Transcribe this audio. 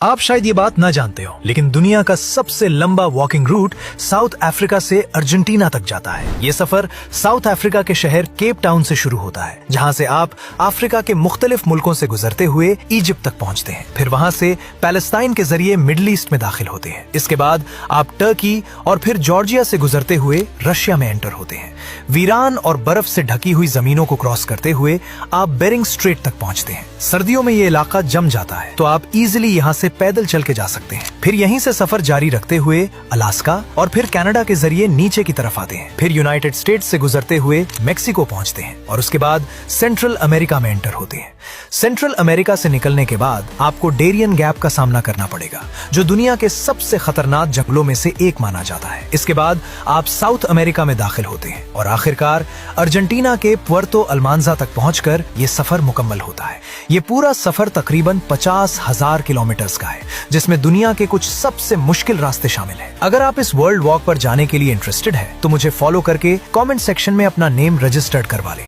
आप शायद ये बात ना जानते हो, लेकिन दुनिया का सबसे लंबा वॉकिंग रूट साउथ अफ्रीका से अर्जेंटीना तक जाता है। ये सफर साउथ अफ्रीका के शहर केप टाउन से शुरू होता है, जहाँ से आप अफ्रीका के मुख्तलिफ मुल्कों से गुजरते हुए इजिप्ट तक पहुँचते हैं। फिर वहाँ से पैलेस्टाइन के जरिए मिडिल ईस्ट में दाखिल होते हैं। इसके बाद आप टर्की और फिर जॉर्जिया से गुजरते हुए रशिया में एंटर होते हैं। वीरान और बर्फ से ढकी हुई जमीनों को क्रॉस करते हुए आप बेरिंग स्ट्रेट तक पहुँचते हैं। सर्दियों में ये इलाका जम जाता है, तो आप इजिली यहाँ से पैदल चल के जा सकते हैं। फिर यहीं से सफर जारी रखते हुए अलास्का और फिर कनाडा के जरिए नीचे की तरफ आते हैं। फिर यूनाइटेड स्टेट्स से गुजरते हुए मेक्सिको पहुंचते हैं और उसके बाद सेंट्रल अमेरिका में एंटर होते हैं। सेंट्रल अमेरिका से निकलने के बाद आपको डेरियन गैप का सामना करना पड़ेगा, जो दुनिया के सबसे खतरनाक जंगलों में से एक माना जाता है। इसके बाद आप साउथ अमेरिका में दाखिल होते हैं और आखिरकार अर्जेंटीना के पुर्तो अल्मांजा तक पहुंचकर ये सफर मुकम्मल होता है। ये पूरा सफर तकरीबन 50,000 किलोमीटर का है, जिसमें दुनिया के कुछ सबसे मुश्किल रास्ते शामिल हैं। अगर आप इस वर्ल्ड वॉक पर जाने के लिए इंटरेस्टेड है, तो मुझे फॉलो करके कमेंट सेक्शन में अपना नेम रजिस्टर्ड करवा लें।